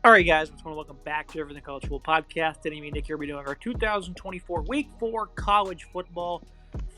All right, guys, just want to welcome back to Everything College Football Podcast. Today, me and Nick here will be doing our 2024 Week 4 college football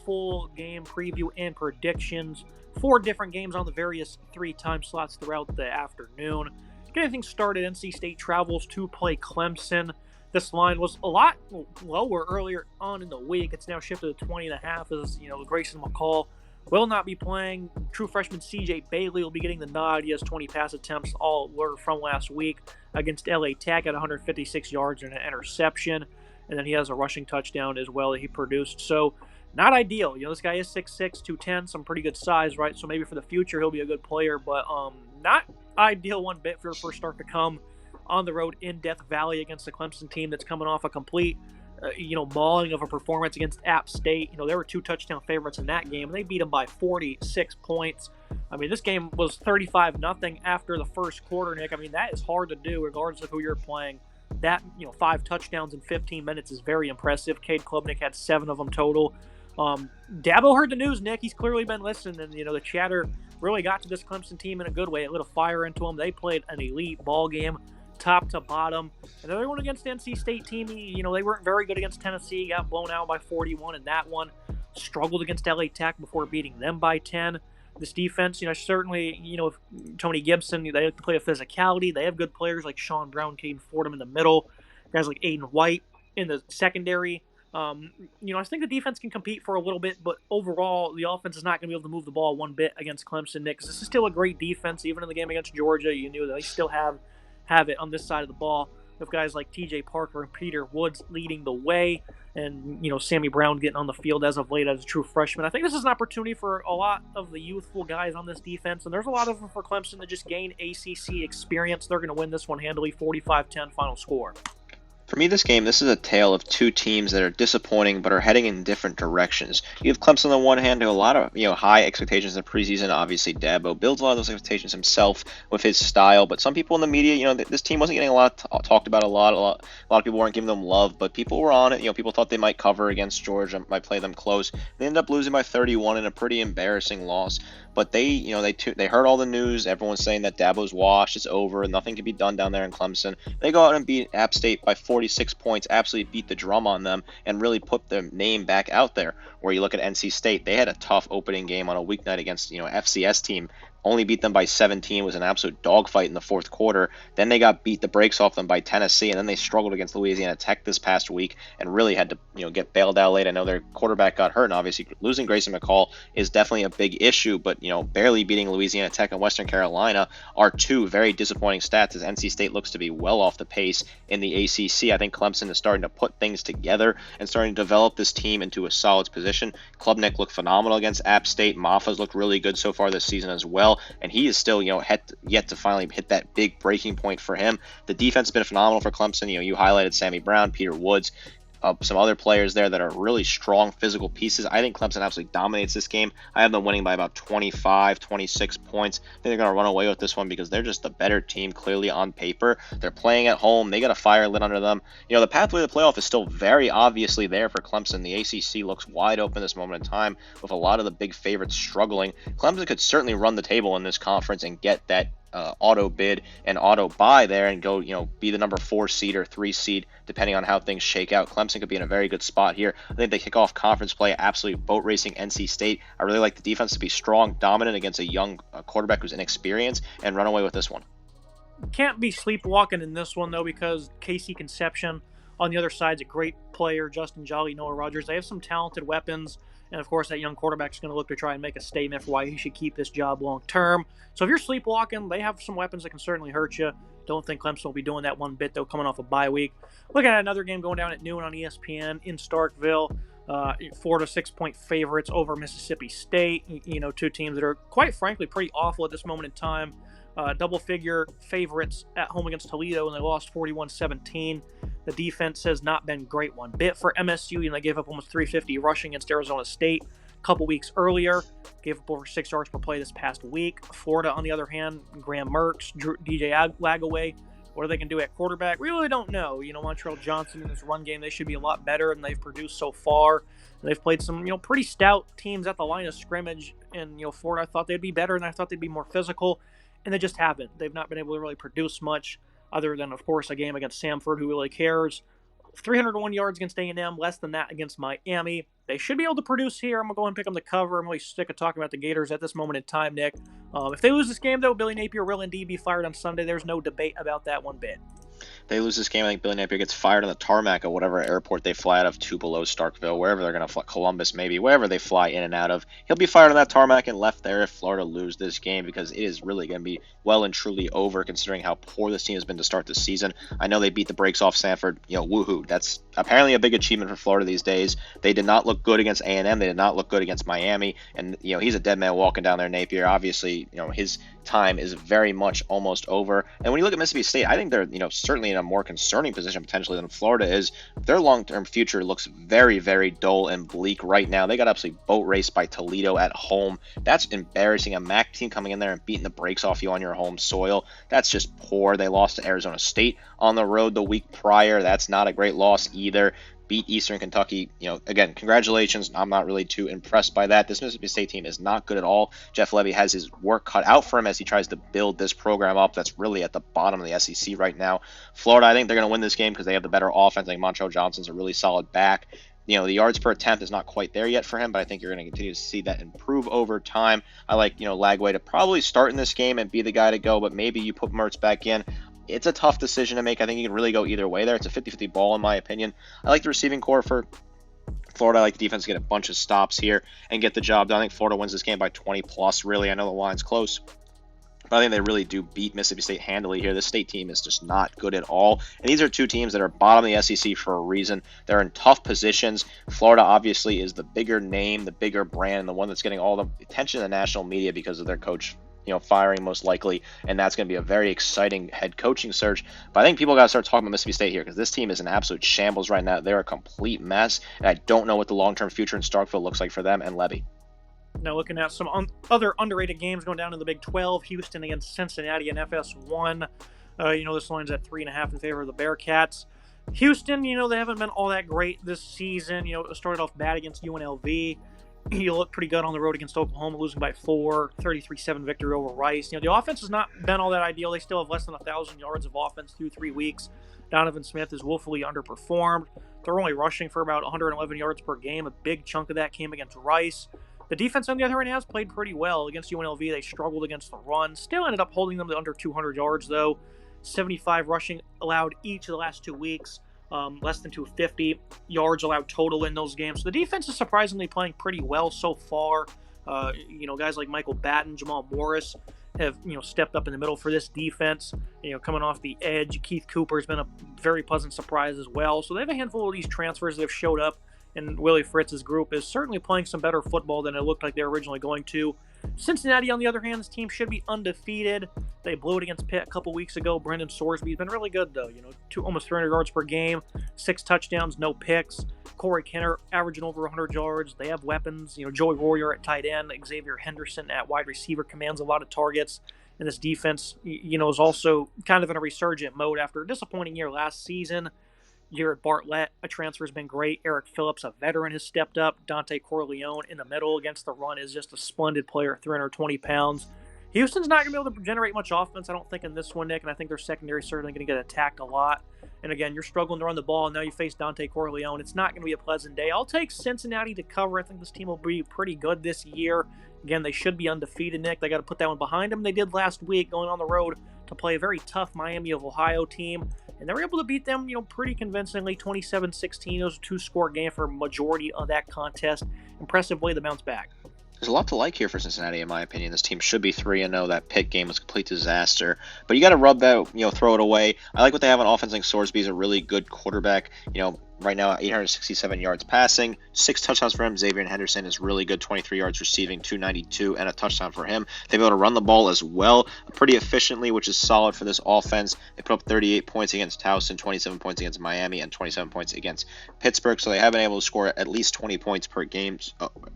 full game preview and predictions. 4 different games on the various 3 time slots throughout the afternoon. Getting things started, NC State travels to play Clemson. This line was a lot lower earlier on in the week. It's now shifted to 20.5 as, Grayson McCall will not be playing. True freshman C.J. Bailey will be getting the nod. He has 20 pass attempts, all were from last week against L.A. Tech at 156 yards and an interception. And then he has a rushing touchdown as well that he produced. So not ideal. This guy is 6'6", 210, some pretty good size, right? So maybe for the future he'll be a good player, but not ideal one bit for a first start to come on the road in Death Valley against the Clemson team that's coming off a complete mauling of a performance against App State. There were 2 touchdown favorites in that game, and they beat them by 46 points. I mean, this game was 35-0 after the first quarter, Nick. I mean, that is hard to do regardless of who you're playing. That, 5 touchdowns in 15 minutes is very impressive. Cade Klubnik had 7 of them total. Dabo heard the news, Nick. He's clearly been listening, and, the chatter really got to this Clemson team in a good way. It lit a fire into them. They played an elite ball game, top to bottom. And they went against the NC State team. They weren't very good against Tennessee. Got blown out by 41 in that one. Struggled against LA Tech before beating them by 10. This defense, certainly, if Tony Gibson, they have to play a physicality. They have good players like Sean Brown, Caden Fordham in the middle. Guys like Aiden White in the secondary. I think the defense can compete for a little bit, but overall, the offense is not going to be able to move the ball one bit against Clemson, Nick, because this is still a great defense. Even in the game against Georgia, you knew that they still have it on this side of the ball with guys like TJ Parker and Peter Woods leading the way, and Sammy Brown getting on the field as of late as a true freshman. I think this is an opportunity for a lot of the youthful guys on this defense, and there's a lot of them for Clemson to just gain ACC experience. They're going to win this one handily, 45-10 final score. For me, this is a tale of 2 teams that are disappointing but are heading in different directions. You have Clemson on the one hand, who a lot of high expectations in the preseason. Obviously, Dabo builds a lot of those expectations himself with his style. But some people in the media, this team wasn't getting a lot talked about. A lot of people weren't giving them love, but people were on it. People thought they might cover against Georgia, might play them close. They ended up losing by 31 in a pretty embarrassing loss. But they heard all the news. Everyone's saying that Dabo's washed, it's over, nothing can be done down there in Clemson. They go out and beat App State by 46 points, absolutely beat the drum on them, and really put their name back out there. Where you look at NC State, they had a tough opening game on a weeknight against FCS team. Only beat them by 17, was an absolute dogfight in the fourth quarter. Then they got beat the brakes off them by Tennessee, and then they struggled against Louisiana Tech this past week and really had to get bailed out late. I know their quarterback got hurt, and obviously losing Grayson McCall is definitely a big issue, but barely beating Louisiana Tech and Western Carolina are 2 very disappointing stats as NC State looks to be well off the pace in the ACC. I think Clemson is starting to put things together and starting to develop this team into a solid position. Klubnik looked phenomenal against App State. Maffa's looked really good so far this season as well. And he is still, yet to finally hit that big breaking point for him. The defense has been phenomenal for Clemson. You highlighted Sammy Brown, Peter Woods, some other players there that are really strong physical pieces. I think Clemson absolutely dominates this game. I have them winning by about 25, 26 points. I think they're going to run away with this one because they're just the better team clearly on paper. They're playing at home. They got a fire lit under them. The pathway to the playoff is still very obviously there for Clemson. The ACC looks wide open this moment in time with a lot of the big favorites struggling. Clemson could certainly run the table in this conference and get that auto bid and auto buy there and go, be the number 4 seed or 3 seed, depending on how things shake out. Clemson could be in a very good spot here. I think they kick off conference play, absolutely boat racing NC State. I really like the defense to be strong, dominant against a young quarterback who's inexperienced, and run away with this one. Can't be sleepwalking in this one, though, because Casey Conception on the other side is a great player. Justin Jolly, Noah Rogers. They have some talented weapons. And, of course, that young quarterback is going to look to try and make a statement for why he should keep this job long term. So if you're sleepwalking, they have some weapons that can certainly hurt you. Don't think Clemson will be doing that one bit, though, coming off a bye week. Looking at another game going down at noon on ESPN in Starkville. 4 to 6 point favorites over Mississippi State. 2 teams that are, quite frankly, pretty awful at this moment in time. Double-figure favorites at home against Toledo, and they lost 41-17. The defense has not been great one bit for MSU, and they gave up almost 350 rushing against Arizona State a couple weeks earlier. Gave up over 6 yards per play this past week. Florida, on the other hand, Graham Mertz, DJ Lagaway. What are they going to do at quarterback? We really don't know. Montreal Johnson in his run game, they should be a lot better than they've produced so far. They've played some, pretty stout teams at the line of scrimmage. And, Florida, I thought they'd be better, and I thought they'd be more physical. And they just haven't. They've not been able to really produce much. other than, of course, a game against Samford, who really cares. 301 yards against A&M, less than that against Miami. They should be able to produce here. I'm going to go ahead and pick them to cover. I'm really sick of talking about the Gators at this moment in time, Nick. If they lose this game, though, Billy Napier will indeed be fired on Sunday. There's no debate about that one bit. They lose this game, I think Billy Napier gets fired on the tarmac at whatever airport they fly out of, Tupelo, Starkville, wherever they're going to fly, Columbus maybe, wherever they fly in and out of. He'll be fired on that tarmac and left there if Florida lose this game, because it is really going to be well and truly over considering how poor this team has been to start the season. I know they beat the brakes off Samford, woohoo. That's apparently a big achievement for Florida these days. They did not look good against A&M. They did not look good against Miami, and he's a dead man walking down there, Napier. Obviously, his time is very much almost over. And when you look at Mississippi State, I think they're certainly in a more concerning position potentially than Florida is. Their long-term future looks very, very dull and bleak right now. They got absolutely boat raced by Toledo at home. That's embarrassing. A MAC team coming in there and beating the brakes off you on your home soil. That's just poor. They lost to Arizona State on the road the week prior. That's not a great loss either. Beat Eastern Kentucky. Again, congratulations. I'm not really too impressed by that. This Mississippi State team is not good at all. Jeff Levy has his work cut out for him as he tries to build this program up that's really at the bottom of the SEC right now. Florida, I think they're going to win this game because they have the better offense. I think Montrell Johnson's a really solid back. The yards per attempt is not quite there yet for him, but I think you're going to continue to see that improve over time. I like, Lagway to probably start in this game and be the guy to go, but maybe you put Mertz back in. It's a tough decision to make. I think you can really go either way there. It's a 50-50 ball in my opinion. I like the receiving core for Florida. I like the defense to get a bunch of stops here and get the job done. I think Florida wins this game by 20 plus, really. I know the line's close, but I think they really do beat Mississippi State handily here. This State team is just not good at all. And these are two teams that are bottom of the SEC for a reason. They're in tough positions. Florida obviously is the bigger name, the bigger brand, and the one that's getting all the attention in the national media because of their coach firing most likely, and that's going to be a very exciting head coaching search. But I think people got to start talking about Mississippi State here because this team is an absolute shambles right now. They're a complete mess, and I don't know what the long-term future in Starkville looks like for them and Levy. Now looking at some other underrated games going down in the Big 12, Houston against Cincinnati in FS1. This line's at 3.5 in favor of the Bearcats. Houston, they haven't been all that great this season. It started off bad against UNLV. You look pretty good on the road against Oklahoma, losing by 4, 33-7 victory over Rice. The offense has not been all that ideal. They still have less than 1,000 yards of offense through 3 weeks. Donovan Smith is woefully underperformed. They're only rushing for about 111 yards per game. A big chunk of that came against Rice. The defense, on the other hand, has played pretty well. Against UNLV, they struggled against the run. Still ended up holding them to under 200 yards, though. 75 rushing allowed each of the last 2 weeks. Less than 250 yards allowed total in those games. So the defense is surprisingly playing pretty well so far. Guys like Michael Batten, Jamal Morris have, stepped up in the middle for this defense. Coming off the edge, Keith Cooper has been a very pleasant surprise as well. So they have a handful of these transfers that have showed up, and Willie Fritz's group is certainly playing some better football than it looked like they were originally going to. Cincinnati, on the other hand, this team should be undefeated. They blew it against Pitt a couple weeks ago. Brendan Sorsby's been really good, though. Almost 300 yards per game, 6 touchdowns, no picks. Corey Kenner averaging over 100 yards. They have weapons. Joey Warrior at tight end. Xavier Henderson at wide receiver commands a lot of targets. And this defense, is also kind of in a resurgent mode after a disappointing year last season. Garrett Bartlett, a transfer, has been great. Eric Phillips, a veteran, has stepped up. Dante Corleone in the middle against the run is just a splendid player at 320 pounds. Houston's not going to be able to generate much offense, I don't think, in this one, Nick, and I think their secondary is certainly going to get attacked a lot. And again, you're struggling to run the ball, and now you face Dante Corleone. It's not going to be a pleasant day. I'll take Cincinnati to cover. I think this team will be pretty good this year. Again, they should be undefeated, Nick. They got to put that one behind them. They did last week, going on the road to play a very tough Miami of Ohio team. And they were able to beat them, pretty convincingly, 27-16. It was a 2-score game for a majority of that contest. Impressive way to bounce back. There's a lot to like here for Cincinnati, in my opinion. This team should be 3-0. That Pitt game was a complete disaster. But you got to rub that, throw it away. I like what they have on offense. I think Sorsby's a really good quarterback. Right now, 867 yards passing, 6 touchdowns for him. Xavier Henderson is really good, 23 yards receiving, 292, and a touchdown for him. They've been able to run the ball as well, pretty efficiently, which is solid for this offense. They put up 38 points against Towson, 27 points against Miami, and 27 points against Pittsburgh. So they have been able to score at least 20 points per game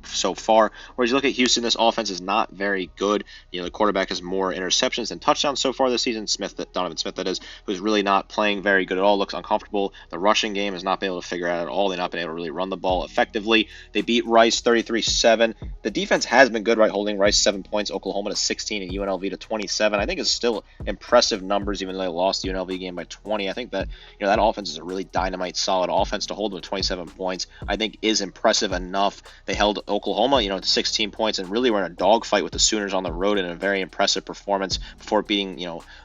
so far. Whereas you look at Houston, this offense is not very good. The quarterback has more interceptions than touchdowns so far this season. Donovan Smith, that is, who's really not playing very good at all. Looks uncomfortable. The rushing game has not been able able to figure it out at all. They've not been able to really run the ball effectively. They beat Rice 33-7. The defense has been good, right, holding Rice 7 points, Oklahoma to 16, and UNLV to 27. I think it's still impressive numbers, even though they lost the UNLV game by 20. I think that that offense is a really dynamite, solid offense. To hold them to 27 points, I think is impressive enough. They held Oklahoma, to 16 points, and really were in a dogfight with the Sooners on the road in a very impressive performance before beating,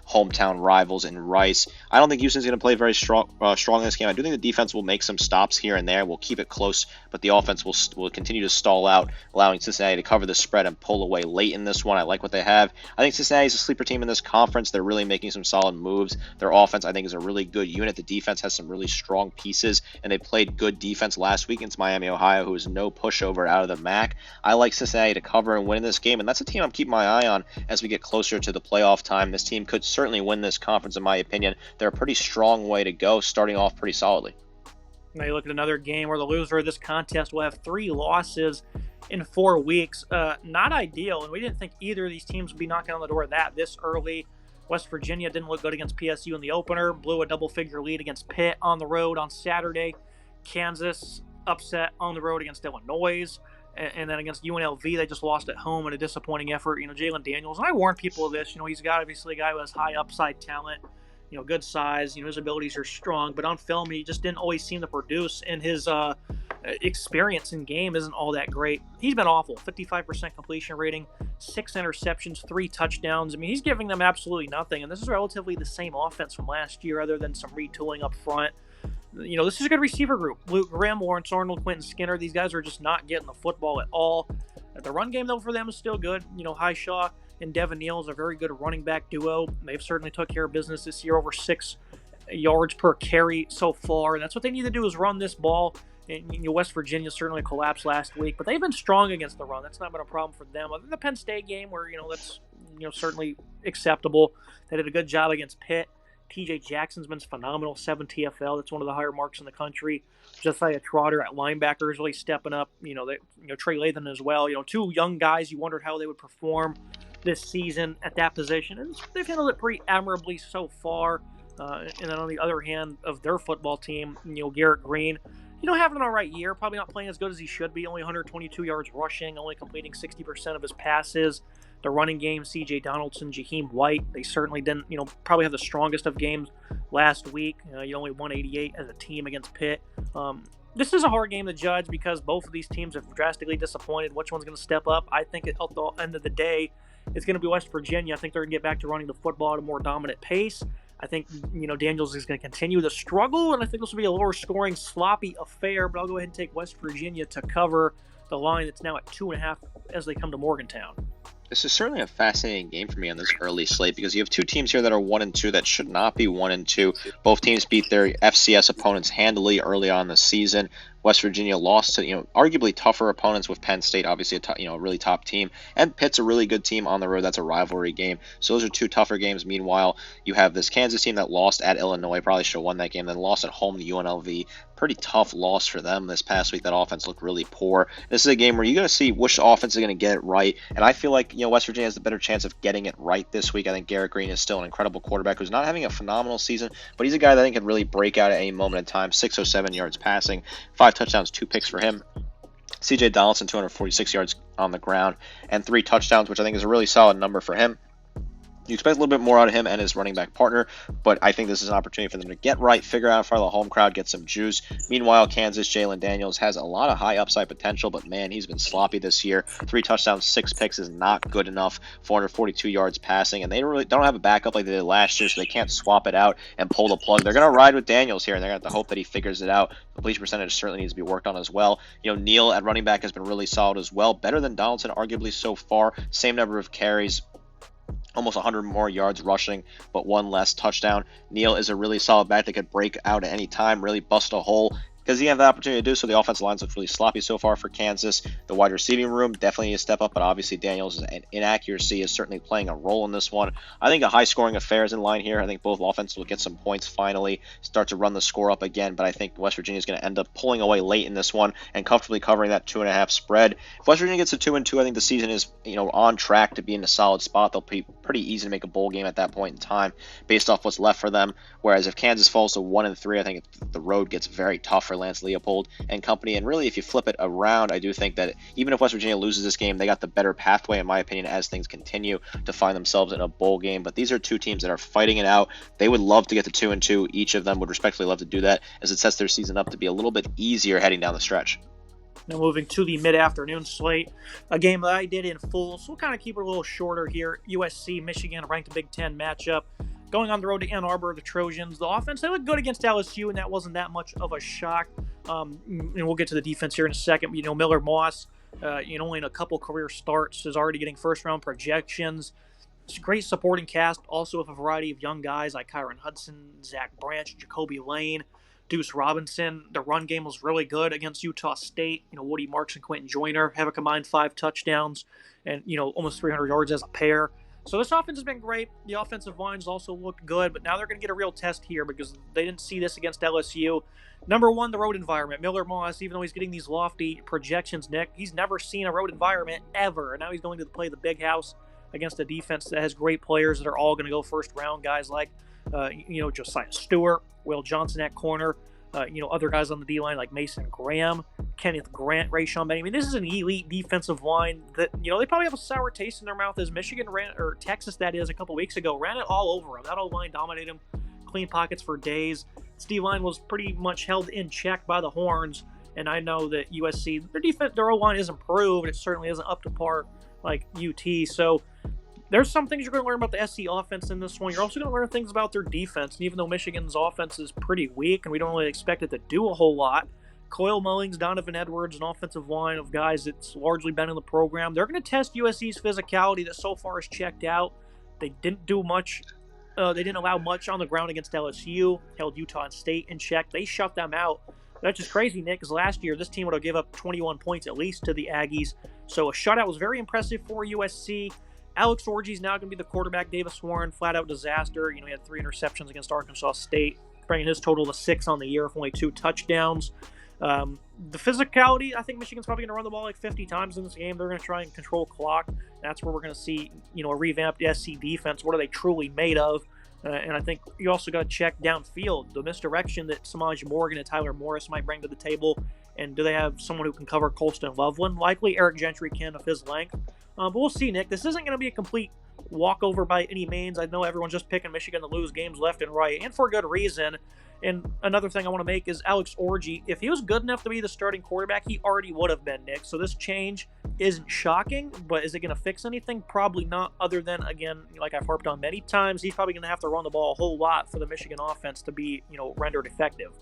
hometown rivals in Rice. I don't think Houston's going to play very strong in this game. I do think the defense will make some stops here and there. We'll keep it close, but the offense will continue to stall out, allowing Cincinnati to cover the spread and pull away late in this one. I like what they have. I think Cincinnati's a sleeper team in this conference. They're really making some solid moves. Their offense, I think, is a really good unit. The defense has some really strong pieces, and they played good defense last week against Miami, Ohio, who is no pushover out of the MAC. I like Cincinnati to cover and win this game, and that's a team I'm keeping my eye on as we get closer to the playoff time. This team could certainly win this conference, in my opinion. They're a pretty strong way to go, starting off pretty solidly. Now you look at another game where the loser of this contest will have 3 losses in 4 weeks. Not ideal, and we didn't think either of these teams would be knocking on the door this early. West Virginia didn't look good against PSU in the opener, blew a double-figure lead against Pitt on the road on Saturday. Kansas upset on the road against Illinois. And then against UNLV, they just lost at home in a disappointing effort. Jalen Daniels, and I warned people of this. He's got obviously a guy who has high upside talent, good size. His abilities are strong, but on film, he just didn't always seem to produce, and his experience in game isn't all that great. He's been awful. 55% completion rating, 6 interceptions, 3 touchdowns. He's giving them absolutely nothing, and this is relatively the same offense from last year, other than some retooling up front. This is a good receiver group. Luke Grimm, Lawrence Arnold, Quentin Skinner. These guys are just not getting the football at all. The run game, though, for them is still good. Highshaw and Devin Neal is a very good running back duo. They've certainly took care of business this year, over 6 yards per carry so far. And that's what they need to do, is run this ball. And, West Virginia certainly collapsed last week, but they've been strong against the run. That's not been a problem for them. Other than the Penn State game, where, that's, certainly acceptable. They did a good job against Pitt. TJ Jackson's been phenomenal, 7 TFL. That's one of the higher marks in the country. Josiah Trotter at linebacker is really stepping up. Trey Lathan as well. 2 young guys. You wondered how they would perform this season at that position, and they've handled it pretty admirably so far. And then on the other hand of their football team, Garrett Green, having an all right year. Probably not playing as good as he should be. Only 122 yards rushing, only completing 60% of his passes. The running game, C.J. Donaldson, Jaheim White, they certainly didn't, probably have the strongest of games last week. You only won 88 as a team against Pitt. This is a hard game to judge because both of these teams have drastically disappointed. Which one's going to step up? I think at the end of the day, it's going to be West Virginia. I think they're going to get back to running the football at a more dominant pace. I think, Daniels is going to continue to struggle, and I think this will be a lower scoring, sloppy affair, but I'll go ahead and take West Virginia to cover the line that's now at 2.5 as they come to Morgantown. This is certainly a fascinating game for me on this early slate because you have 2 teams here that are 1-2 that should not be 1-2. Both teams beat their FCS opponents handily early on in the season. West Virginia lost to, arguably tougher opponents with Penn State, obviously a really top team, and Pitt's a really good team on the road. That's a rivalry game. So those are 2 tougher games. Meanwhile, you have this Kansas team that lost at Illinois, probably should have won that game, then lost at home to UNLV. Pretty tough loss for them this past week. That offense looked really poor. This is a game where you're going to see which offense is going to get it right, and I feel like West Virginia has the better chance of getting it right this week. I think Garrett Green is still an incredible quarterback who's not having a phenomenal season, but he's a guy that I think can really break out at any moment in time. 607 yards passing, 5 touchdowns, 2 picks for him. C.J. Donaldson, 246 yards on the ground, and 3 touchdowns, which I think is a really solid number for him. You expect a little bit more out of him and his running back partner, but I think this is an opportunity for them to get right, figure out in front of the home crowd, get some juice. Meanwhile, Kansas, Jalen Daniels has a lot of high upside potential, but man, he's been sloppy this year. 3 touchdowns, 6 picks is not good enough. 442 yards passing, and they don't have a backup like they did last year, so they can't swap it out and pull the plug. They're going to ride with Daniels here, and they're going to have to hope that he figures it out. Completion percentage certainly needs to be worked on as well. Neal at running back has been really solid as well, better than Donaldson arguably so far. Same number of carries, almost 100 more yards rushing, but 1 less touchdown. Neal is a really solid back that could break out at any time, really bust a hole. because he had the opportunity to do so. The offensive lines look really sloppy so far for Kansas. The wide receiving room definitely needs to step up, but obviously Daniels' inaccuracy is certainly playing a role in this one. I think a high-scoring affair is in line here. I think both offenses will get some points finally, start to run the score up again, but I think West Virginia is going to end up pulling away late in this one and comfortably covering that 2.5 spread. If West Virginia gets a 2-2, I think the season is on track to be in a solid spot. They'll be pretty easy to make a bowl game at that point in time based off what's left for them. Whereas if Kansas falls to 1-3, I think the road gets very tough for Lance Leopold and company. And really, if you flip it around, I do think that even if West Virginia loses this game, they got the better pathway, in my opinion, as things continue to find themselves in a bowl game. But these are two teams that are fighting it out. They would love to get to 2-2. Each of them would respectfully love to do that, as it sets their season up to be a little bit easier heading down the stretch. Now moving to the mid-afternoon slate, a game that I did in full, so we'll kind of keep it a little shorter here. USC, Michigan, ranked Big Ten matchup. Going on the road to Ann Arbor, the Trojans. The offense, they looked good against LSU, and that wasn't that much of a shock. And we'll get to the defense here in a second. But, Miller Moss, only in a couple career starts, is already getting first-round projections. It's a great supporting cast, also with a variety of young guys like Kyron Hudson, Zach Branch, Jacoby Lane, Deuce Robinson. The run game was really good against Utah State. Woody Marks and Quentin Joyner have a combined 5 touchdowns and, almost 300 yards as a pair. So this offense has been great. The offensive lines also looked good, but now they're going to get a real test here because they didn't see this against LSU. Number one, the road environment. Miller Moss, even though he's getting these lofty projections, Nick, he's never seen a road environment ever. And now he's going to play the big house against a defense that has great players that are all going to go first round. Guys like, Josiah Stewart, Will Johnson at corner, other guys on the D-line like Mason Graham, Kenneth Grant, Rayshon Benny. I mean, this is an elite defensive line that, they probably have a sour taste in their mouth as Michigan ran, or Texas that is, a couple weeks ago, ran it all over them. That O-line dominated them, clean pockets for days. This D-line was pretty much held in check by the Horns, and I know that USC, their O-line is improved. It certainly isn't up to par like UT, so there's some things you're going to learn about the SC offense in this one. You're also going to learn things about their defense. And even though Michigan's offense is pretty weak and we don't really expect it to do a whole lot, Coyle Mullings, Donovan Edwards, an offensive line of guys that's largely been in the program, they're going to test USC's physicality that so far is checked out. They didn't do much. They didn't allow much on the ground against LSU, held Utah State in check. They shut them out. That's just crazy, Nick, because last year this team would have given up 21 points at least to the Aggies. So a shutout was very impressive for USC. Alex Orji's now going to be the quarterback. Davis Warren, flat-out disaster. He had 3 interceptions against Arkansas State, bringing his total to 6 on the year with only 2 touchdowns. The physicality, I think Michigan's probably going to run the ball like 50 times in this game. They're going to try and control clock. That's where we're going to see, a revamped SC defense. What are they truly made of? And I think you also got to check downfield. The misdirection that Samaj Morgan and Tyler Morris might bring to the table. And do they have someone who can cover Colston Loveland? Likely Eric Gentry can of his length. But we'll see, Nick. This isn't going to be a complete walkover by any means. I know everyone's just picking Michigan to lose games left and right, and for good reason. And another thing I want to make is Alex Orji. If he was good enough to be the starting quarterback, he already would have been, Nick. So this change isn't shocking, but is it going to fix anything? Probably not, other than, again, like I've harped on many times, he's probably going to have to run the ball a whole lot for the Michigan offense to be, rendered effective.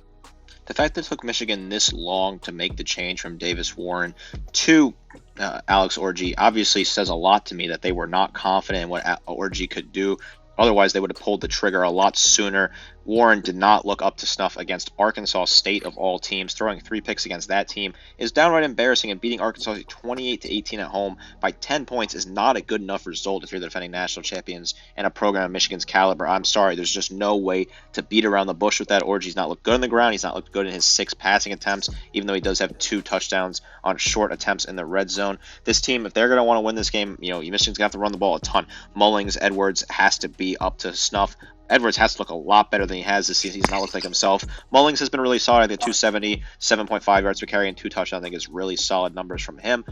The fact that it took Michigan this long to make the change from Davis Warren to Alex Orji obviously says a lot to me that they were not confident in what Orji could do. Otherwise, they would have pulled the trigger a lot sooner. Warren did not look up to snuff against Arkansas State of all teams. Throwing 3 picks against that team is downright embarrassing, and beating Arkansas State 28-18 at home by 10 points is not a good enough result if you're the defending national champions and a program of Michigan's caliber. I'm sorry, there's just no way to beat around the bush with that. Orji's not looked good on the ground. He's not looked good in his 6 passing attempts, even though he does have 2 touchdowns on short attempts in the red zone. This team, if they're going to want to win this game, Michigan's going to have to run the ball a ton. Mullings, Edwards has to be up to snuff. Edwards has to look a lot better than he has this season. He's not looked like himself. Mullings has been really solid. I think 270, 7.5 yards per carry, and 2 touchdowns. I think is really solid numbers from him.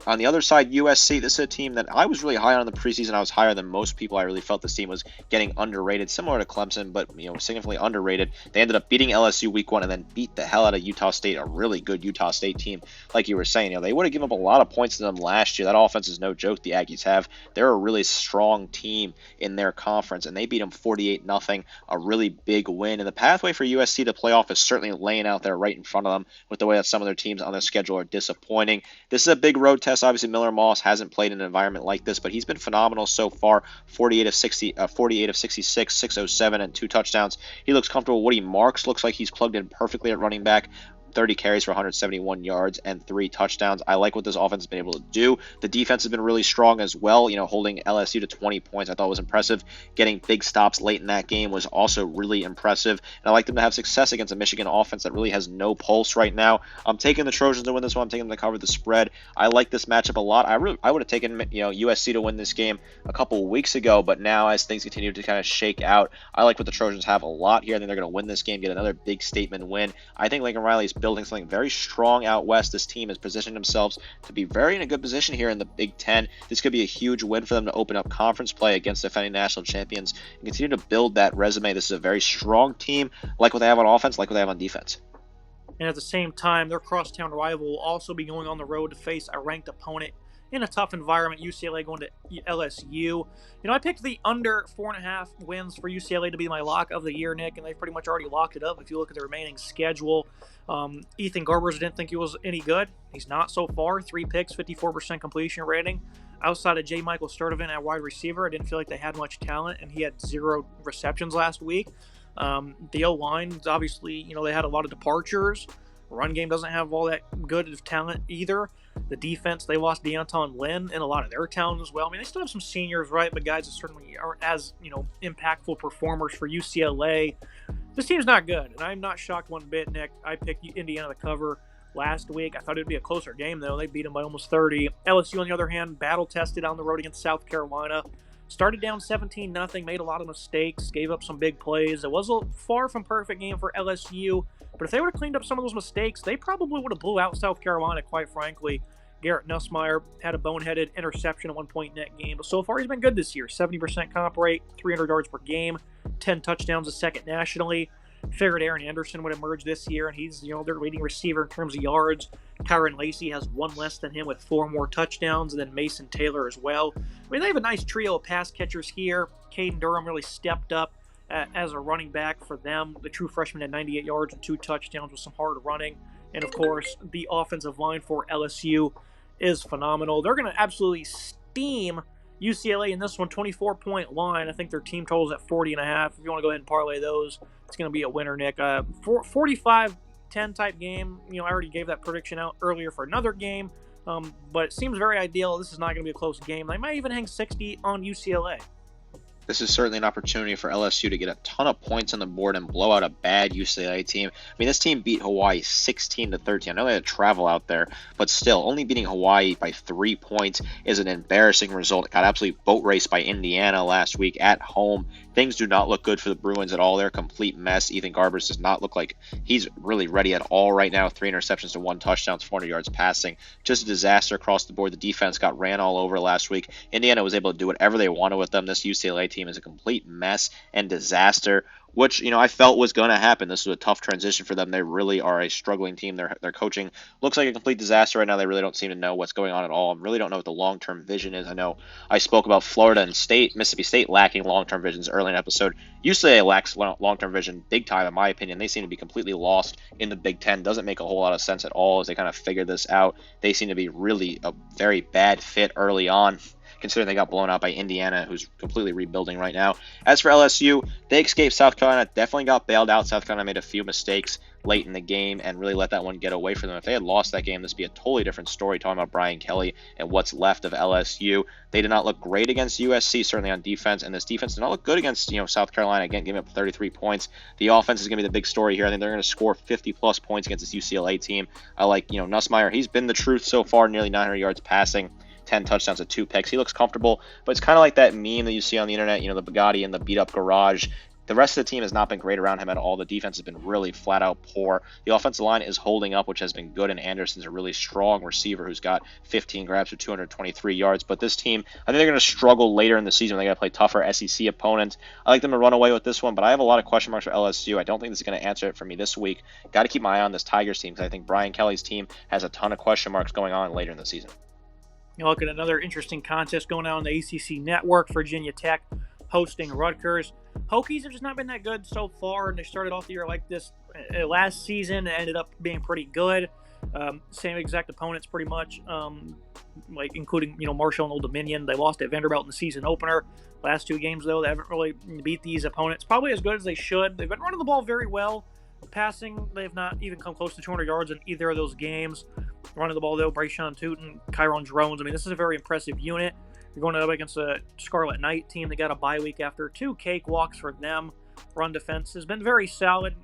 On the other side, USC, this is a team that I was really high on in the preseason. I was higher than most people. I really felt this team was getting underrated, similar to Clemson, but significantly underrated. They ended up beating LSU week 1 and then beat the hell out of Utah State, a really good Utah State team. Like you were saying, they would have given up a lot of points to them last year. That offense is no joke. The Aggies have. They're a really strong team in their conference, and they beat them 48-0, a really big win. And the pathway for USC to playoff is certainly laying out there right in front of them with the way that some of their teams on their schedule are disappointing. This is a big road test. Obviously, Miller Moss hasn't played in an environment like this, but he's been phenomenal so far. 48 of 66, 607, and 2 touchdowns. He looks comfortable. Woody Marks looks like he's plugged in perfectly at running back. 30 carries for 171 yards and 3 touchdowns. I like what this offense has been able to do. The defense has been really strong as well, holding LSU to 20 points. I thought was impressive. Getting big stops late in that game was also really impressive. And I like them to have success against a Michigan offense that really has no pulse right now. I'm taking the Trojans to win this one. I'm taking them to cover the spread. I like this matchup a lot. I would have taken USC to win this game a couple of weeks ago, but now as things continue to kind of shake out, I like what the Trojans have a lot here. I think they're going to win this game, get another big statement win. I think Lincoln Riley's building something very strong out west. This team has positioned themselves to be very in a good position here in the Big Ten. This could be a huge win for them to open up conference play against defending national champions and continue to build that resume. This is a very strong team, like what they have on offense, like what they have on defense. And at the same time, their crosstown rival will also be going on the road to face a ranked opponent in a tough environment. UCLA going to LSU. I picked the under 4.5 wins for UCLA to be my lock of the year, Nick, and they've pretty much already locked it up if you look at the remaining schedule. Ethan Garbers didn't think he was any good. He's not so far. 3 picks, 54% completion rating. Outside of J. Michael Sturdivant at wide receiver, I didn't feel like they had much talent, and he had 0 receptions last week. The O-line, obviously, they had a lot of departures. Run game doesn't have all that good of talent either. The defense, they lost Deonton Lynn and a lot of their talent as well. I mean, they still have some seniors, right? But guys that certainly aren't as, impactful performers for UCLA. This team's not good, and I'm not shocked one bit, Nick. I picked Indiana to cover last week. I thought it'd be a closer game, though. They beat them by almost 30. LSU, on the other hand, battle-tested on the road against South Carolina. Started down 17-0, made a lot of mistakes, gave up some big plays. It was a far from perfect game for LSU, but if they would have cleaned up some of those mistakes, they probably would have blew out South Carolina, quite frankly. Garrett Nussmeier had a boneheaded interception at one point in that game, but so far he's been good this year. 70% comp rate, 300 yards per game, 10 touchdowns, a second nationally. Figured Aaron Anderson would emerge this year, and he's, their leading receiver in terms of yards. Kyron Lacey has 1 less than him with 4 more touchdowns, and then Mason Taylor as well. I mean, they have a nice trio of pass catchers here. Caden Durham really stepped up as a running back for them. The true freshman had 98 yards and 2 touchdowns with some hard running. And, of course, the offensive line for LSU is phenomenal. They're going to absolutely steam UCLA in this one, 24-point line. I think their team total is at 40.5. If you want to go ahead and parlay those, it's going to be a winner, Nick. 45-10 type game. I already gave that prediction out earlier for another game, but it seems very ideal. This is not going to be a close game. They might even hang 60 on UCLA. This is certainly an opportunity for LSU to get a ton of points on the board and blow out a bad UCLA team. I mean, this team beat Hawaii 16-13. I know they had to travel out there, but still, only beating Hawaii by 3 points is an embarrassing result. It got absolutely boat raced by Indiana last week at home. Things do not look good for the Bruins at all. They're a complete mess. Ethan Garbers does not look like he's really ready at all right now. 3 interceptions to 1 touchdown, 400 yards passing. Just a disaster across the board. The defense got ran all over last week. Indiana was able to do whatever they wanted with them. This UCLA team is a complete mess and disaster, which, I felt was going to happen. This was a tough transition for them. They really are a struggling team. Their coaching looks like a complete disaster right now. They really don't seem to know what's going on at all and really don't know what the long-term vision is. I know I spoke about Florida and Mississippi State lacking long-term visions early in the episode. UCLA lacks long-term vision big time, in my opinion. They seem to be completely lost in the Big Ten. Doesn't make a whole lot of sense at all as they kind of figure this out. They seem to be really a very bad fit early on, considering they got blown out by Indiana, who's completely rebuilding right now. As for LSU, they escaped South Carolina, definitely got bailed out. South Carolina made a few mistakes late in the game and really let that one get away from them. If they had lost that game, this would be a totally different story, talking about Brian Kelly and what's left of LSU. They did not look great against USC, certainly on defense, and this defense did not look good against South Carolina, again, giving up 33 points. The offense is going to be the big story here. I think they're going to score 50-plus points against this UCLA team. I like, Nussmeier. He's been the truth so far, nearly 900 yards passing. 10 touchdowns and 2 picks. He looks comfortable, but it's kind of like that meme that you see on the internet, the Bugatti and the beat-up garage. The rest of the team has not been great around him at all. The defense has been really flat-out poor. The offensive line is holding up, which has been good, and Anderson's a really strong receiver who's got 15 grabs for 223 yards. But this team, I think they're going to struggle later in the season. They're going to play tougher SEC opponents. I like them to run away with this one, but I have a lot of question marks for LSU. I don't think this is going to answer it for me this week. Got to keep my eye on this Tigers team because I think Brian Kelly's team has a ton of question marks going on later in the season. You look at another interesting contest going on the ACC network. Virginia Tech hosting Rutgers. Hokies have just not been that good so far, and they started off the year like this last season. It ended up being pretty good. Same exact opponents pretty much, including Marshall and Old Dominion. They lost at Vanderbilt in the season opener. Last 2 games, though, they haven't really beat these opponents. Probably as good as they should. They've been running the ball very well. Passing, they have not even come close to 200 yards in either of those games. Running the ball, though, Brayshawn Tootin, Kyron Drones. I mean, this is a very impressive unit. You're going up against a Scarlet Knight team. They got a bye week after 2 cakewalks for them. Run defense has been very solid.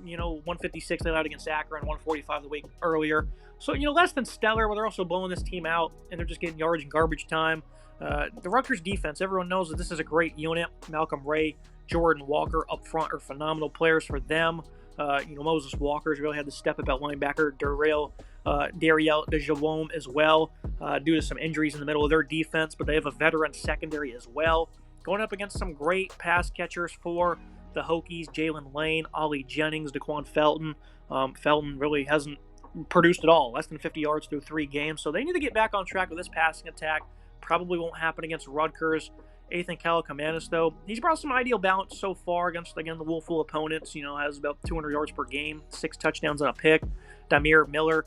156 they allowed against Akron, 145 the week earlier. So, less than stellar, but they're also blowing this team out, and they're just getting yards in garbage time. The Rutgers defense, everyone knows that this is a great unit. Malcolm Ray, Jordan Walker up front are phenomenal players for them. Moses Walker's really had to step up at linebacker. Dariel DeJalome as well, due to some injuries in the middle of their defense, but they have a veteran secondary as well. Going up against some great pass catchers for the Hokies, Jalen Lane, Ollie Jennings, Daquan Felton. Felton really hasn't produced at all, less than 50 yards through 3 games, so they need to get back on track with this passing attack. Probably won't happen against Rutgers. Ethan Kaliakmanis, though, he's brought some ideal balance so far against, again, the Wolfville opponents. Has about 200 yards per game, 6 touchdowns and a pick. Damir Miller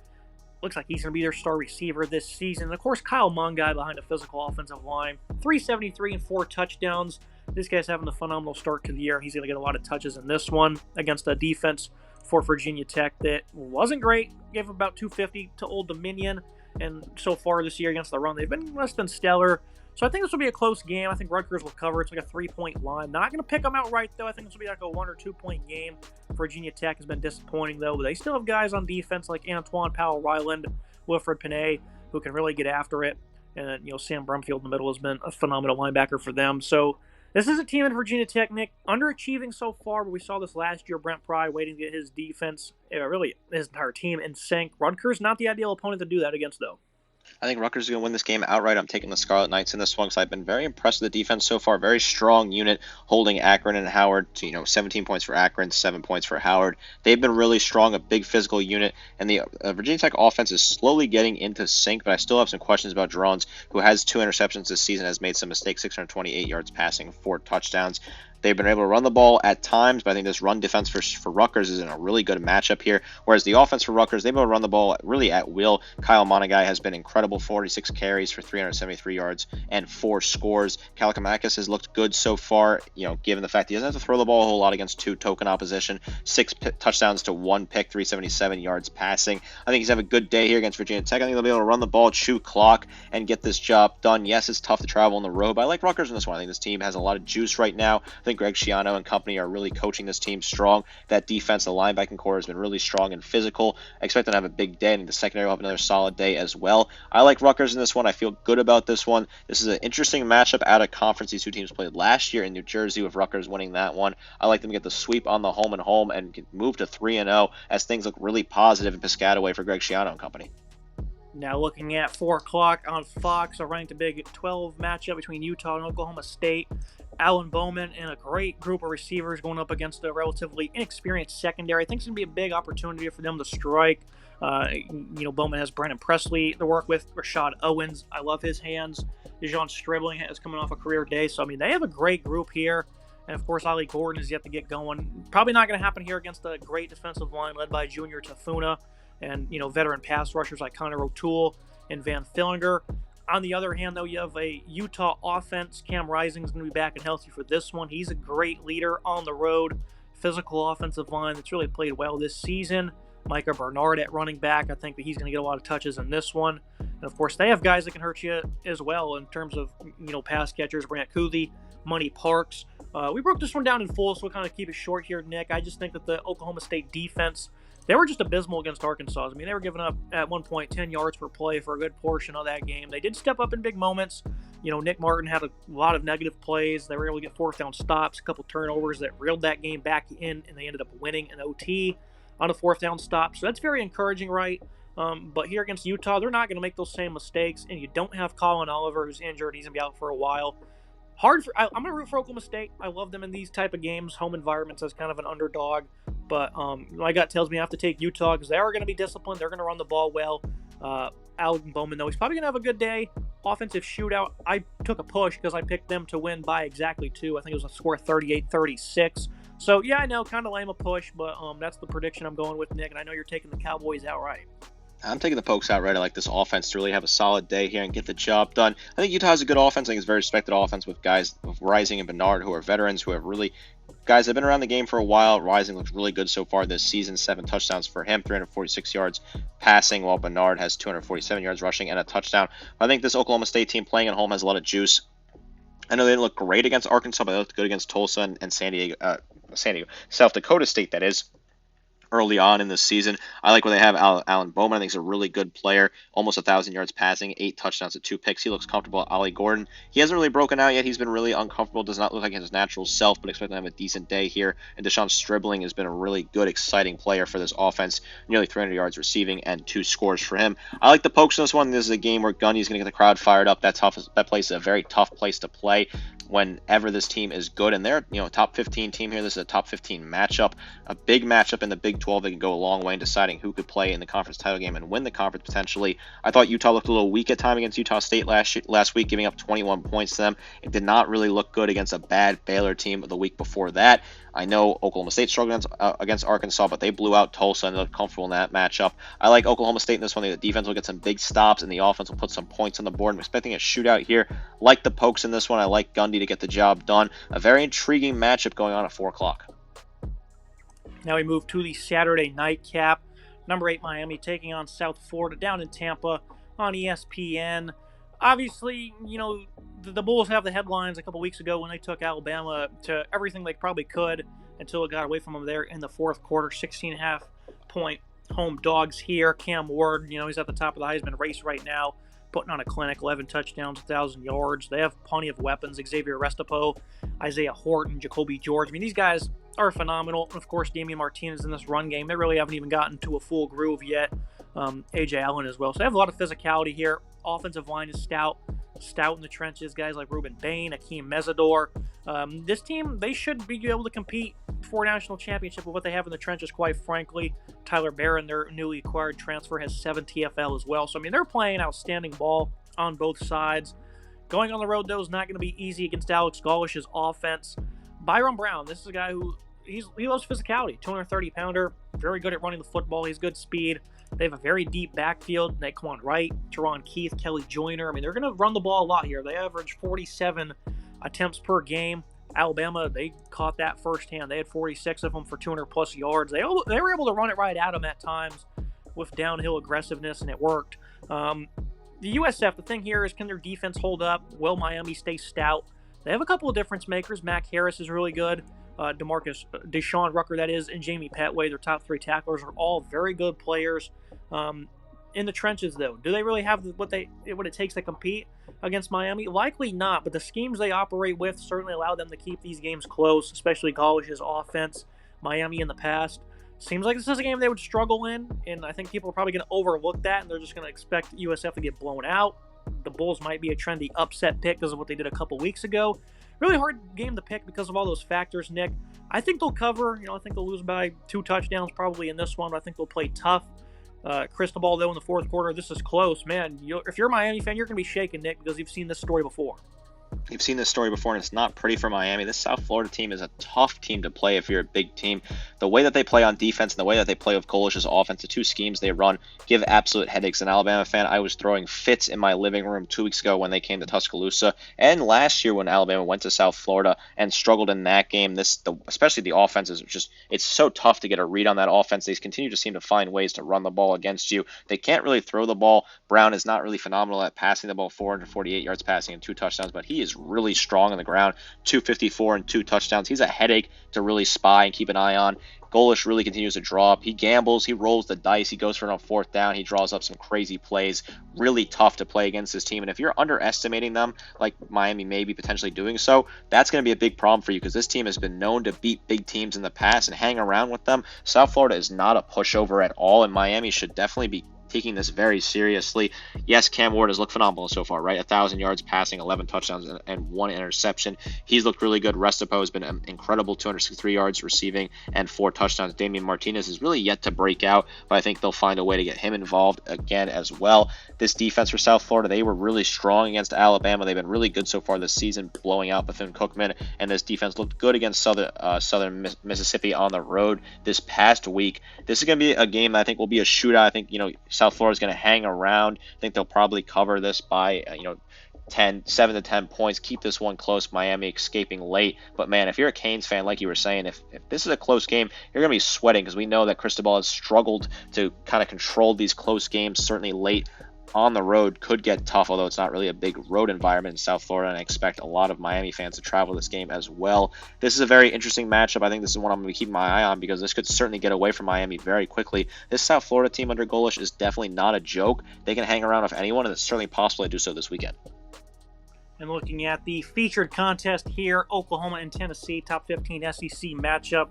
looks like he's going to be their star receiver this season. And, of course, Kyle Mongai behind a physical offensive line. 373 and 4 touchdowns. This guy's having a phenomenal start to the year. He's going to get a lot of touches in this one against a defense for Virginia Tech that wasn't great. Gave about 250 to Old Dominion. And so far this year against the run, they've been less than stellar. So I think this will be a close game. I think Rutgers will cover. It's like a 3-point line. Not going to pick them outright, though. I think this will be like a 1 or 2 point game. Virginia Tech has been disappointing, though. But they still have guys on defense like Antoine Powell-Ryland, Wilfred Panay, who can really get after it. And, Sam Brumfield in the middle has been a phenomenal linebacker for them. So this is a team in Virginia Tech, Nick, underachieving so far. But we saw this last year. Brent Pry waiting to get his defense, really his entire team, in sync. Rutgers, not the ideal opponent to do that against, though. I think Rutgers is going to win this game outright. I'm taking the Scarlet Knights in this one because I've been very impressed with the defense so far. Very strong unit holding Akron and Howard to, 17 points for Akron, 7 points for Howard. They've been really strong, a big physical unit, and the Virginia Tech offense is slowly getting into sync, but I still have some questions about Drones, who has 2 interceptions this season, has made some mistakes, 628 yards passing, 4 touchdowns. They've been able to run the ball at times, but I think this run defense for Rutgers is in a really good matchup here. Whereas the offense for Rutgers, they've been able to run the ball really at will. Kyle Monaghan has been incredible, 46 carries for 373 yards and 4 scores. Kaliakmanis has looked good so far, given the fact he doesn't have to throw the ball a whole lot against 2 token opposition. 6 touchdowns to 1 pick, 377 yards passing. I think he's having a good day here against Virginia Tech. I think they'll be able to run the ball, chew clock, and get this job done. Yes, it's tough to travel on the road, but I like Rutgers in this one. I think this team has a lot of juice right now. I think Greg Schiano and company are really coaching this team strong. That defense, the linebacking core has been really strong and physical. I expect them to have a big day, and the secondary will have another solid day as well. I like Rutgers in this one. I feel good about this one. This is an interesting matchup out of conference. These 2 teams played last year in New Jersey with Rutgers winning that one. I like them to get the sweep on the home and home and move to 3-0 as things look really positive in Piscataway for Greg Schiano and company. Now looking at 4 o'clock on Fox, a ranked Big 12 matchup between Utah and Oklahoma State. Alan Bowman and a great group of receivers going up against a relatively inexperienced secondary. I think it's going to be a big opportunity for them to strike. Bowman has Brandon Presley to work with, Rashad Owens. I love his hands. Dejon Stribling is coming off a career day. So, they have a great group here. And, of course, Ollie Gordon is yet to get going. Probably not going to happen here against a great defensive line led by Junior Tafuna and, veteran pass rushers like Connor O'Toole and Van Fillinger. On the other hand, though, you have a Utah offense. Cam Rising is going to be back and healthy for this one. He's a great leader on the road. Physical offensive line that's really played well this season. Micah Bernard at running back. I think that he's going to get a lot of touches in this one. And, of course, they have guys that can hurt you as well in terms of, pass catchers. Brant Kuthi, Money Parks. We broke this one down in full, so we'll kind of keep it short here, Nick. I just think that the Oklahoma State defense, they were just abysmal against Arkansas. They were giving up, at one point, 10 yards per play for a good portion of that game. They did step up in big moments. Nick Martin had a lot of negative plays. They were able to get 4th down stops, a couple turnovers that reeled that game back in, and they ended up winning an OT on a 4th down stop. So that's very encouraging, right? But here against Utah, they're not going to make those same mistakes, and you don't have Colin Oliver, who's injured. He's going to be out for a while. I'm going to root for Oklahoma State. I love them in these type of games, home environments, as kind of an underdog. But my gut tells me I have to take Utah because they are going to be disciplined. They're going to run the ball well. Alan Bowman, though, he's probably going to have a good day. Offensive shootout. I took a push because I picked them to win by exactly 2. I think it was a score 38-36. So, yeah, I know, kind of lame a push, but that's the prediction I'm going with, Nick. And I know you're taking the Cowboys outright. I'm taking the Pokes outright. I like this offense to really have a solid day here and get the job done. I think Utah has a good offense. I think it's a very respected offense with guys with Rising and Bernard who are veterans, who have really guys that have been around the game for a while. Rising looks really good so far this season. 7 touchdowns for him, 346 yards passing, while Bernard has 247 yards rushing and a touchdown. I think this Oklahoma State team playing at home has a lot of juice. I know they didn't look great against Arkansas, but they looked good against Tulsa and South Dakota State, that is. early on in the season. I like what they have. Alan Bowman, I think, is a really good player. Almost 1,000 yards passing, 8 touchdowns and 2 picks. He looks comfortable. Ollie Gordon, he hasn't really broken out yet. He's been really uncomfortable. Does not look like his natural self, but expect him to have a decent day here. And Deshaun Stribling has been a really good, exciting player for this offense. Nearly 300 yards receiving and 2 scores for him. I like the pokes in this one. This is a game where Gundy's going to get the crowd fired up. That place is a very tough place to play whenever this team is good, and they're top 15 team here. This is a top 15 matchup, a big matchup in the Big 12 that can go a long way in deciding who could play in the conference title game and win the conference potentially. I thought Utah looked a little weak at time against Utah State last week, giving up 21 points to them. It did not really look good against a bad Baylor team the week before that. I know Oklahoma State struggled against Arkansas, but they blew out Tulsa and looked comfortable in that matchup. I like Oklahoma State in this one. The defense will get some big stops, and the offense will put some points on the board. I'm expecting a shootout here. Like the pokes in this one. I like Gundy to get the job done. A very intriguing matchup going on at 4 o'clock. Now we move to the Saturday nightcap. Number 8 Miami taking on South Florida down in Tampa on ESPN. Obviously, the Bulls have the headlines a couple weeks ago when they took Alabama to everything they probably could until it got away from them there in the fourth quarter. 16.5 point home dogs here. Cam Ward, he's at the top of the Heisman race right now, putting on a clinic, 11 touchdowns, 1,000 yards. They have plenty of weapons. Xavier Restrepo, Isaiah Horton, Jacoby George. I mean, these guys are phenomenal. And, of course, Damian Martinez in this run game. They really haven't even gotten to a full groove yet. A.J. Allen as well. So they have a lot of physicality here. Offensive line is stout in the trenches. Guys like Ruben Bain, Akeem Mesidor. This team, they should be able to compete for a national championship with what they have in the trenches, quite frankly. Tyler Barron, their newly acquired transfer, has 7 TFL as well. So, they're playing outstanding ball on both sides. Going on the road, though, is not going to be easy against Alex Gollish's offense. Byron Brown, this is a guy who he loves physicality. 230-pounder, very good at running the football. He's good speed. They have a very deep backfield. Naquan Wright, Teron Keith, Kelly Joyner. They're going to run the ball a lot here. They average 47 attempts per game. Alabama, they caught that firsthand. They had 46 of them for 200-plus yards. They were able to run it right at them at times with downhill aggressiveness, and it worked. The USF, the thing here is, can their defense hold up? Will Miami stay stout? They have a couple of difference makers. Mac Harris is really good. Deshaun Rucker, that is, and Jamie Petway, their top 3 tacklers, are all very good players. In the trenches, though, do they really have what it takes to compete against Miami? Likely not, but the schemes they operate with certainly allow them to keep these games close, especially Gollish's offense. Miami in the past seems like this is a game they would struggle in, and I think people are probably going to overlook that, and they're just going to expect USF to get blown out. The Bulls might be a trendy upset pick because of what they did a couple weeks ago. Really hard game to pick because of all those factors, Nick. I think they'll cover. I think they'll lose by 2 touchdowns probably in this one. I think they'll play tough. Cristobal, though, in the fourth quarter, this is close. Man, if you're a Miami fan, you're going to be shaking, Nick, because you've seen this story before. You've seen this story before, and it's not pretty for Miami. This South Florida team is a tough team to play if you're a big team. The way that they play on defense and the way that they play with Golish's offense, the 2 schemes they run, give absolute headaches. An Alabama fan, I was throwing fits in my living room 2 weeks ago when they came to Tuscaloosa, and last year when Alabama went to South Florida and struggled in that game. Especially the offense is it's so tough to get a read on that offense. They continue to seem to find ways to run the ball against you. They can't really throw the ball. Brown is not really phenomenal at passing the ball, 448 yards passing and 2 touchdowns, but he is really strong on the ground, 254 and 2 touchdowns. He's a headache to really spy and keep an eye on. Golish really continues to draw up. He gambles. He rolls the dice. He goes for it on 4th down. He draws up some crazy plays. Really tough to play against this team. And if you're underestimating them, like Miami may be potentially doing so, that's going to be a big problem for you because this team has been known to beat big teams in the past and hang around with them. South Florida is not a pushover at all, and Miami should definitely be taking this very seriously. Yes, Cam Ward has looked phenomenal so far, right? 1,000 yards passing, 11 touchdowns, and 1 interception. He's looked really good. Restrepo has been incredible, 263 yards receiving and 4 touchdowns. Damian Martinez is really yet to break out, but I think they'll find a way to get him involved again as well. This defense for South Florida, they were really strong against Alabama. They've been really good so far this season, blowing out Bethune-Cookman, and this defense looked good against Southern Mississippi on the road this past week. This is going to be a game that I think will be a shootout. I think, South Florida is going to hang around. I think they'll probably cover this by, 7 to 10 points. Keep this one close. Miami escaping late. But, man, if you're a Canes fan, like you were saying, if this is a close game, you're going to be sweating because we know that Cristobal has struggled to kind of control these close games, certainly late on the road could get tough, although it's not really a big road environment in South Florida, and I expect a lot of Miami fans to travel this game as well. This is a very interesting matchup. I think this is one I'm going to be keeping my eye on because this could certainly get away from Miami very quickly. This South Florida team under Golish is definitely not a joke. They can hang around with anyone, and it's certainly possible to do so this weekend. And looking at the featured contest here, Oklahoma and Tennessee, top 15 SEC matchup.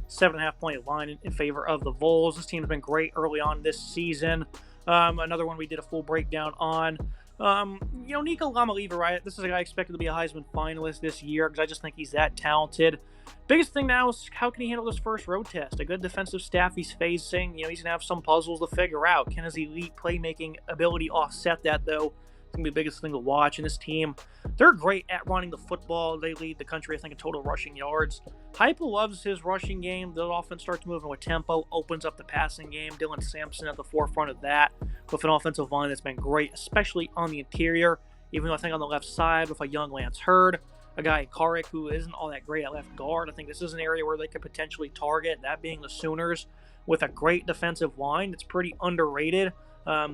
7.5-point line in favor of the Vols. This team's been great early on this season. Another one we did a full breakdown on. Nico Lamaliva, right? This is a guy expected to be a Heisman finalist this year because I just think he's that talented. Biggest thing now is how can he handle this first road test? A good defensive staff he's facing. He's going to have some puzzles to figure out. Can his elite playmaking ability offset that, though? It's going to be the biggest thing to watch. And this team, they're great at running the football. They lead the country, I think, in total rushing yards. Heupel loves his rushing game. The offense starts moving with tempo, opens up the passing game. Dylan Sampson at the forefront of that with an offensive line that's been great, especially on the interior. Even though I think on the left side with a young Lance Hurd, a guy in Carrick who isn't all that great at left guard. I think this is an area where they could potentially target, that being the Sooners, with a great defensive line that's pretty underrated. I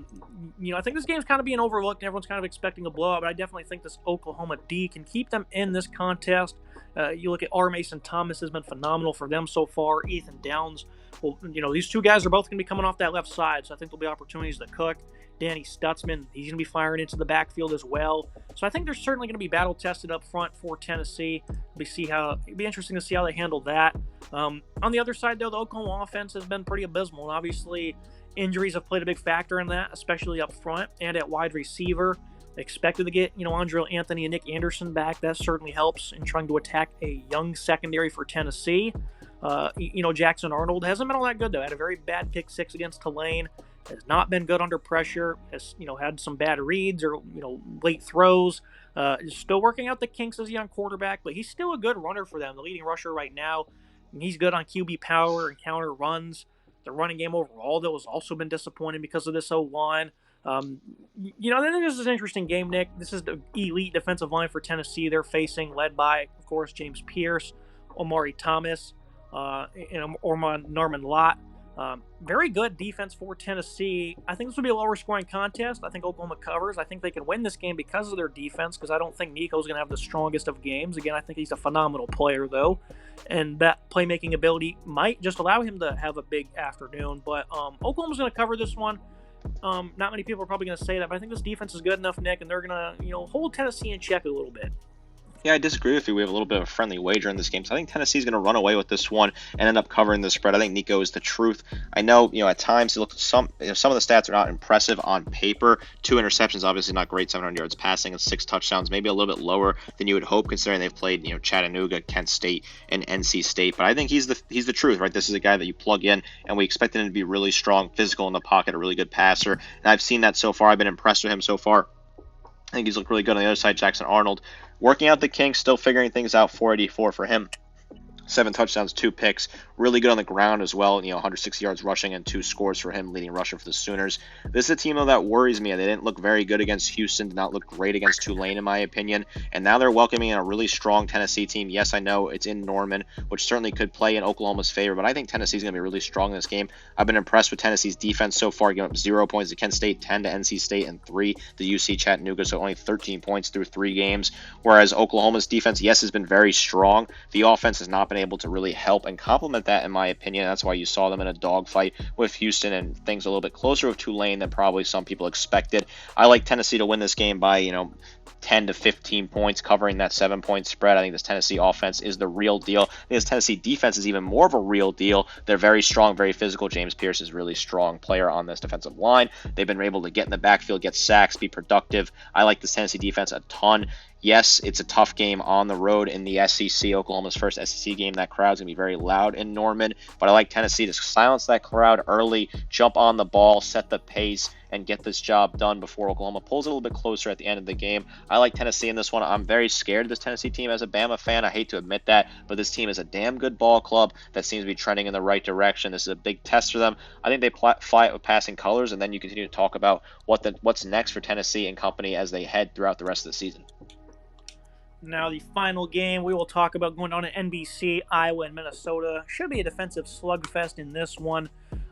think this game's kind of being overlooked and everyone's kind of expecting a blowout, but I definitely think this Oklahoma D can keep them in this contest. You look at R. Mason Thomas has been phenomenal for them so far. Ethan Downs, these two guys are both going to be coming off that left side, so I think there'll be opportunities to cook. Danny Stutzman, he's going to be firing into the backfield as well. So I think they're certainly going to be battle tested up front for Tennessee. It'll be interesting to see how they handle that. On the other side, though, the Oklahoma offense has been pretty abysmal, and obviously injuries have played a big factor in that, especially up front and at wide receiver. They expected to get, Andrew Anthony and Nick Anderson back. That certainly helps in trying to attack a young secondary for Tennessee. Jackson Arnold hasn't been all that good, though. Had a very bad pick six against Tulane. Has not been good under pressure. Has, had some bad reads or, late throws. Is still working out the kinks as a young quarterback, but he's still a good runner for them. The leading rusher right now. And he's good on QB power and counter runs. The running game overall, though, has also been disappointing because of this O-line. I think this is an interesting game, Nick. This is the elite defensive line for Tennessee they're facing, led by, of course, James Pierce, Omari Thomas, and Norman Lott. Very good defense for Tennessee. I think this will be a lower scoring contest. I think Oklahoma covers. I think they can win this game because of their defense, because I don't think Nico's going to have the strongest of games. Again, I think he's a phenomenal player, though, and that playmaking ability might just allow him to have a big afternoon. But Oklahoma's going to cover this one. Not many people are probably going to say that, but I think this defense is good enough, Nick, and they're going to hold Tennessee in check a little bit. Yeah, I disagree with you. We have a little bit of a friendly wager in this game. So I think Tennessee's going to run away with this one and end up covering the spread. I think Nico is the truth. I know, at times he looks some of the stats are not impressive on paper. 2 interceptions, obviously not great. 700 yards passing and 6 touchdowns, maybe a little bit lower than you would hope, considering they've played, Chattanooga, Kent State, and NC State. But I think he's the truth, right? This is a guy that you plug in, and we expect him to be really strong, physical in the pocket, a really good passer. And I've seen that so far. I've been impressed with him so far. I think he's looked really good on the other side. Jackson Arnold working out the kinks, still figuring things out. 484 for him. 7 touchdowns, 2 picks. Really good on the ground as well. 160 yards rushing and 2 scores for him, leading rusher for the Sooners. This is a team, though, that worries me. They didn't look very good against Houston, did not look great against Tulane, in my opinion. And now they're welcoming in a really strong Tennessee team. Yes, I know it's in Norman, which certainly could play in Oklahoma's favor, but I think Tennessee's going to be really strong in this game. I've been impressed with Tennessee's defense so far, giving up 0 points to Kent State, 10 to NC State, and 3 to UC Chattanooga, so only 13 points through 3 games. Whereas Oklahoma's defense, yes, has been very strong. The offense has not been able to really help and complement that, in my opinion. That's why you saw them in a dogfight with Houston and things a little bit closer with Tulane than probably some people expected. I like Tennessee to win this game by, 10 to 15 points, covering that 7-point spread. I think this Tennessee offense is the real deal. I think this Tennessee defense is even more of a real deal. They're very strong, very physical. James Pierce is a really strong player on this defensive line. They've been able to get in the backfield, get sacks, be productive. I like this Tennessee defense a ton. Yes, it's a tough game on the road in the SEC, Oklahoma's first SEC game. That crowd's going to be very loud in Norman, but I like Tennessee to silence that crowd early, jump on the ball, set the pace, and get this job done before Oklahoma pulls a little bit closer at the end of the game. I like Tennessee in this one. I'm very scared of this Tennessee team as a Bama fan. I hate to admit that, but this team is a damn good ball club that seems to be trending in the right direction. This is a big test for them. I think they fly it with passing colors, and then you continue to talk about what's next for Tennessee and company as they head throughout the rest of the season. Now the final game we will talk about going on at NBC, Iowa and Minnesota. Should be a defensive slugfest in this one.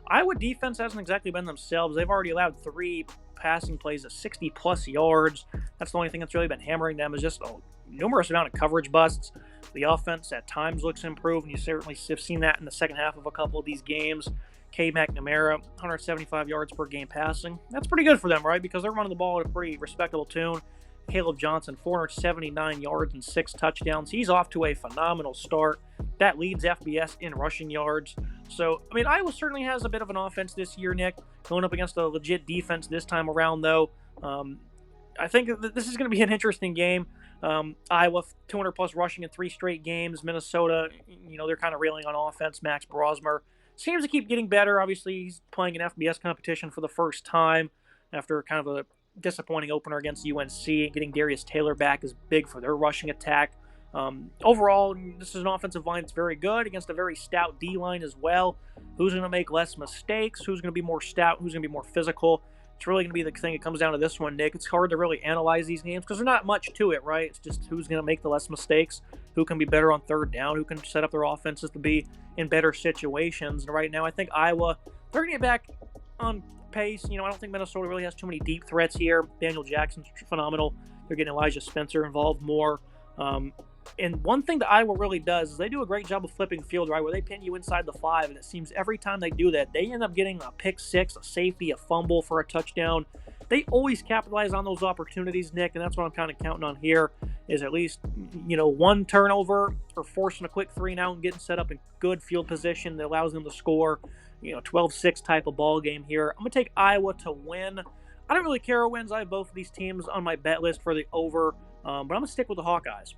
Iowa defense hasn't exactly been themselves. They've already allowed 3 passing plays at 60-plus yards. That's the only thing that's really been hammering them is just a numerous amount of coverage busts. The offense at times looks improved, and you certainly have seen that in the second half of a couple of these games. K. McNamara, 175 yards per game passing. That's pretty good for them, right? Because they're running the ball at a pretty respectable tune. Caleb Johnson, 479 yards and 6 touchdowns. He's off to a phenomenal start. That leads FBS in rushing yards. So, I mean, Iowa certainly has a bit of an offense this year, Nick. Going up against a legit defense this time around, though. I think this is going to be an interesting game. Iowa, 200-plus rushing in 3 straight games. Minnesota, they're kind of reeling on offense. Max Brosmer seems to keep getting better. Obviously, he's playing an FBS competition for the first time after kind of a disappointing opener against UNC. Getting Darius Taylor back is big for their rushing attack. Overall, this is an offensive line that's very good against a very stout D-line as well. Who's going to make less mistakes? Who's going to be more stout? Who's going to be more physical? It's really going to be the thing that comes down to this one, Nick. It's hard to really analyze these games because there's not much to it, right? It's just who's going to make the less mistakes, who can be better on third down, who can set up their offenses to be in better situations. And right now, I think Iowa, they're going to get back on pace. I don't think Minnesota really has too many deep threats here. Daniel Jackson's phenomenal. They're getting Elijah Spencer involved more. And one thing that Iowa really does is they do a great job of flipping the field, right, where they pin you inside the 5, and it seems every time they do that, they end up getting a pick 6, a safety, a fumble for a touchdown. They always capitalize on those opportunities, Nick, and that's what I'm kind of counting on here is at least, one turnover or forcing a quick 3 and out and getting set up in good field position that allows them to score, 12-6 type of ball game here. I'm going to take Iowa to win. I don't really care who wins. I have both of these teams on my bet list for the over, but I'm going to stick with the Hawkeyes.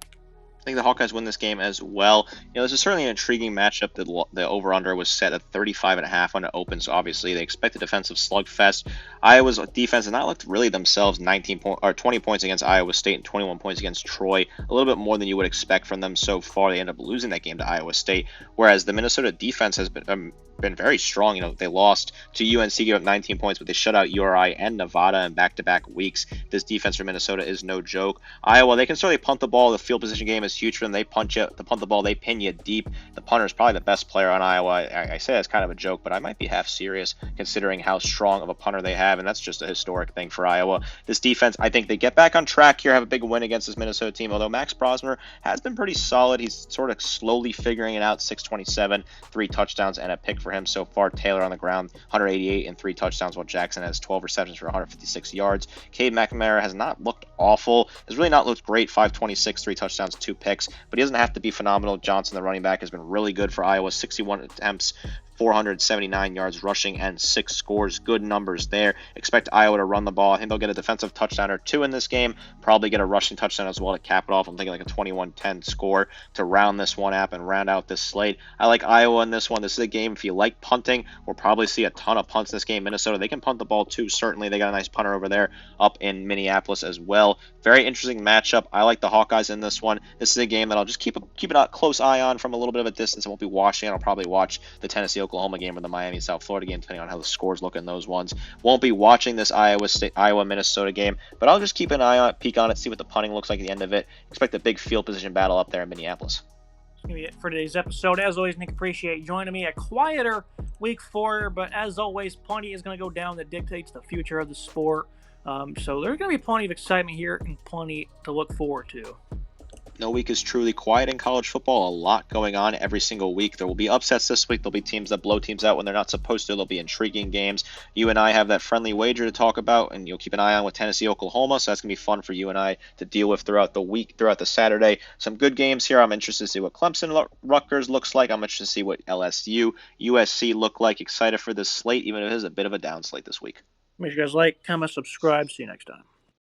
I think the Hawkeyes win this game as well. This is certainly an intriguing matchup. The over-under was set at 35.5 when it opens. So obviously, they expect a defensive slugfest. Iowa's defense has not looked really themselves. 20 points against Iowa State and 21 points against Troy. A little bit more than you would expect from them so far. They end up losing that game to Iowa State. Whereas the Minnesota defense has been very strong. They lost to UNC, gave up 19 points, but they shut out URI and Nevada in back-to-back weeks. This defense for Minnesota is no joke. Iowa, they can certainly punt the ball. The field position game is huge for them. They punt the ball, they pin you deep. The punter is probably the best player on Iowa. I say that's kind of a joke, but I might be half serious considering how strong of a punter they have, and that's just a historic thing for Iowa. This defense, I think they get back on track here, have a big win against this Minnesota team, although Max Brosmer has been pretty solid. He's sort of slowly figuring it out. 627, 3 touchdowns, and a pick for him so far. Taylor on the ground, 188 and 3 touchdowns, while Jackson has 12 receptions for 156 yards. Cade McNamara has not looked awful. Has really not looked great. 526, 3 touchdowns, 2 picks, but he doesn't have to be phenomenal. Johnson, the running back, has been really good for Iowa. 61 attempts, 479 yards rushing, and 6 scores. Good numbers there. Expect Iowa to run the ball. I think they'll get a defensive touchdown or 2 in this game. Probably get a rushing touchdown as well to cap it off. I'm thinking like a 21-10 score to round this one up and round out this slate. I like Iowa in this one. This is a game, if you like punting, we'll probably see a ton of punts in this game. Minnesota, they can punt the ball too, certainly. They got a nice punter over there up in Minneapolis as well. Very interesting matchup. I like the Hawkeyes in this one. This is a game that I'll just keep a close eye on from a little bit of a distance. I won't be watching it. I'll probably watch the Tennessee-Oklahoma game or the Miami-South Florida game, depending on how the scores look in those ones. Won't be watching this Iowa-Minnesota game, but I'll just keep an eye on it, peek on it, see what the punting looks like at the end of it. Expect a big field position battle up there in Minneapolis. That's going to be it for today's episode. As always, Nick, appreciate you joining me. A quieter week 4, but as always, plenty is going to go down that dictates the future of the sport. So there's going to be plenty of excitement here and plenty to look forward to. No week is truly quiet in college football. A lot going on every single week. There will be upsets this week. There'll be teams that blow teams out when they're not supposed to. There'll be intriguing games. You and I have that friendly wager to talk about, and you'll keep an eye on with Tennessee, Oklahoma. So that's going to be fun for you and I to deal with throughout the week, throughout the Saturday. Some good games here. I'm interested to see what Clemson, Rutgers looks like. I'm interested to see what LSU, USC look like. Excited for this slate, even if it is a bit of a down slate this week. Make sure you guys like, comment, subscribe. See you next time.